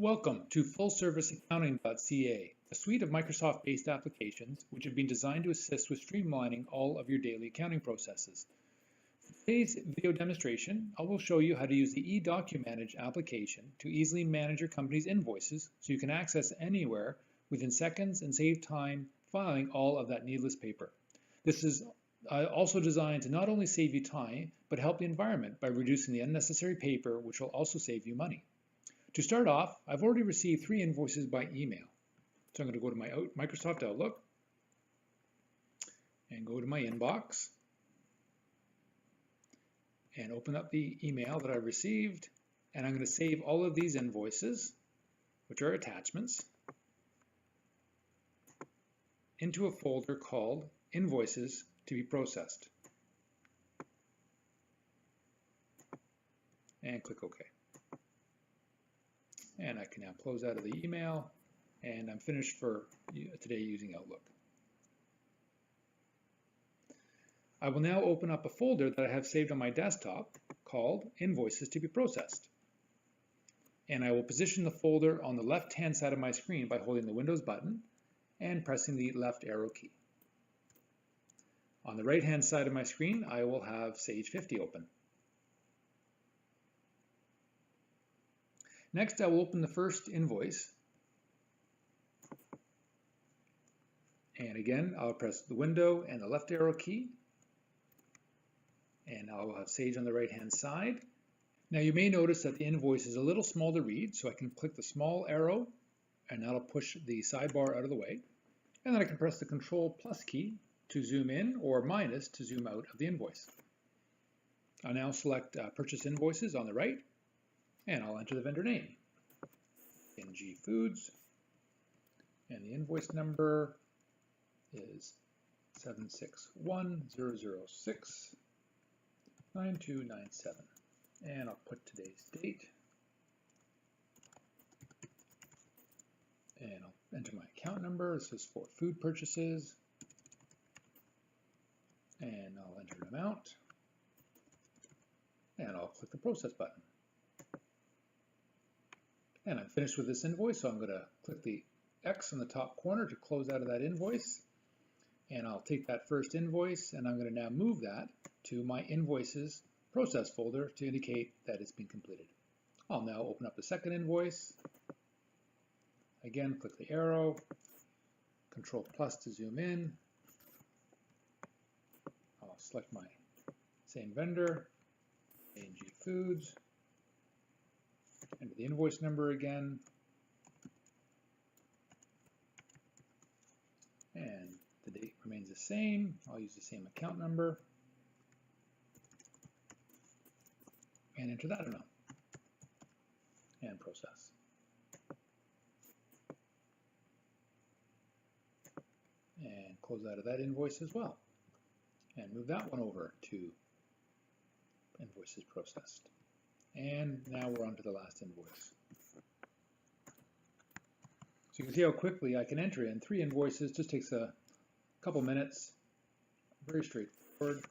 Welcome to FullServiceAccounting.ca, a suite of Microsoft-based applications which have been designed to assist with streamlining all of your daily accounting processes. For today's video demonstration, I will show you how to use the eDocuManage application to easily manage your company's invoices so you can access anywhere within seconds and save time filing all of that needless paper. This is also designed to not only save you time, but help the environment by reducing the unnecessary paper, which will also save you money. To start off, I've already received 3 invoices by email. So I'm going to go to my Microsoft Outlook and go to my inbox and open up the email that I received. And I'm going to save all of these invoices, which are attachments, into a folder called Invoices to be Processed. And click OK. And I can now close out of the email, and I'm finished for today using Outlook. I will now open up a folder that I have saved on my desktop called Invoices to be Processed. And I will position the folder on the left-hand side of my screen by holding the Windows button and pressing the left arrow key. On the right-hand side of my screen, I will have Sage 50 open. Next, I will open the first invoice. And again, I'll press the window and the left arrow key. And I will have Sage on the right-hand side. Now you may notice that the invoice is a little small to read, so I can click the small arrow and that'll push the sidebar out of the way. And then I can press the Control+ key to zoom in or minus to zoom out of the invoice. I'll now select Purchase Invoices on the right. And I'll enter the vendor name, NG Foods, and the invoice number is 761-006-9297. And I'll put today's date, and I'll enter my account number. This is for food purchases, and I'll enter an amount, and I'll click the Process button. And I'm finished with this invoice, so I'm going to click the X in the top corner to close out of that invoice. And I'll take that first invoice, and I'm going to now move that to my Invoices Process folder to indicate that it's been completed. I'll now open up the second invoice. Again, click the arrow, Control+ to zoom in. I'll select my same vendor, NG Foods. Enter the invoice number again, and the date remains the same. I'll use the same account number and enter that amount and process. And close out of that invoice as well and move that one over to Invoices Processed. And now we're on to the last invoice. So you can see how quickly I can enter in 3 invoices. Just takes a couple minutes. Very straightforward.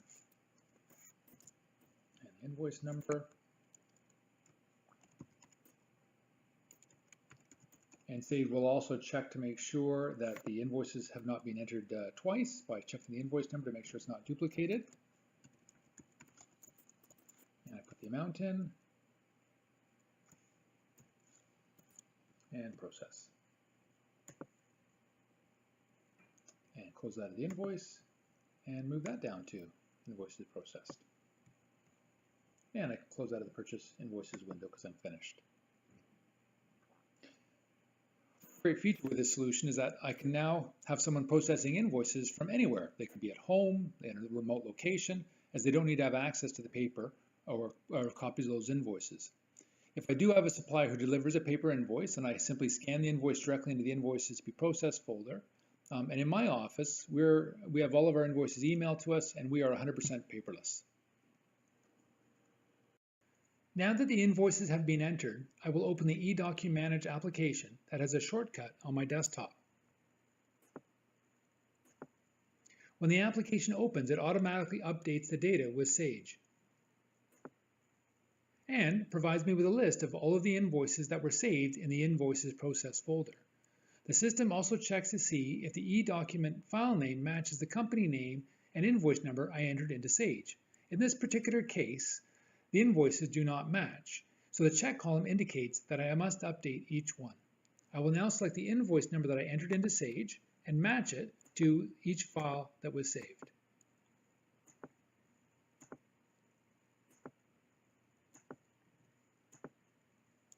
And the invoice number. And Sage will also check to make sure that the invoices have not been entered twice by checking the invoice number to make sure it's not duplicated. And I put the amount in. And process. And close out of the invoice and move that down to Invoices Processed. And I can close out of the Purchase Invoices window because I'm finished. A great feature with this solution is that I can now have someone processing invoices from anywhere. They could be at home, in a remote location, as they don't need to have access to the paper or copies of those invoices. If I do have a supplier who delivers a paper invoice, then I simply scan the invoice directly into the Invoices to be Processed folder. And in my office, we have all of our invoices emailed to us, and we are 100% paperless. Now that the invoices have been entered, I will open the eDocuManage application that has a shortcut on my desktop. When the application opens, it automatically updates the data with Sage. and provides me with a list of all of the invoices that were saved in the Invoices Process folder. The system also checks to see if the eDocument file name matches the company name and invoice number I entered into Sage. In this particular case, the invoices do not match, so the check column indicates that I must update each one. I will now select the invoice number that I entered into Sage and match it to each file that was saved.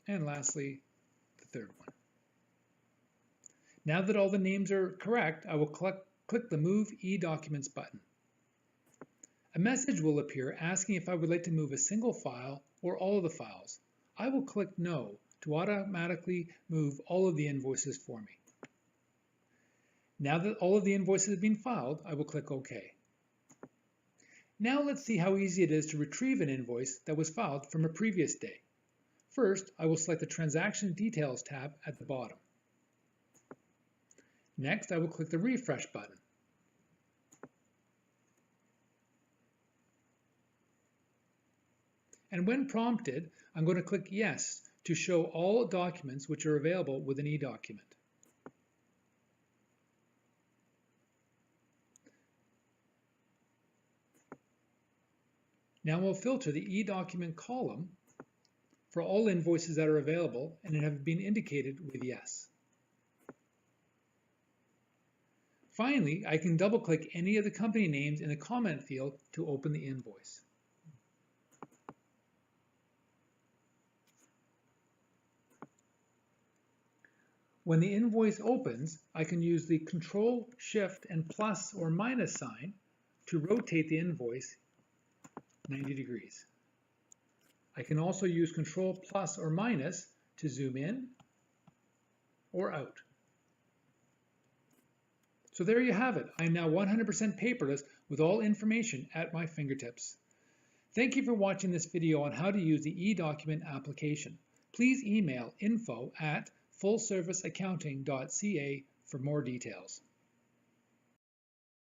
And lastly, the third one. Now that all the names are correct, I will click the Move eDocuments button. A message will appear asking if I would like to move a single file or all of the files. I will click No to automatically move all of the invoices for me. Now that all of the invoices have been filed, I will click OK. Now let's see how easy it is to retrieve an invoice that was filed from a previous day. First, I will select the Transaction Details tab at the bottom. Next, I will click the Refresh button. And when prompted, I'm going to click Yes to show all documents which are available within eDocument. Now we'll filter the eDocument column for all invoices that are available and have been indicated with Yes. Finally, I can double-click any of the company names in the comment field to open the invoice. When the invoice opens, I can use the Control, Shift, and plus or minus sign to rotate the invoice 90 degrees. I can also use Control plus or minus to zoom in or out. So there you have it. I am now 100% paperless with all information at my fingertips. Thank you for watching this video on how to use the eDocument application. Please email info@fullserviceaccounting.ca for more details.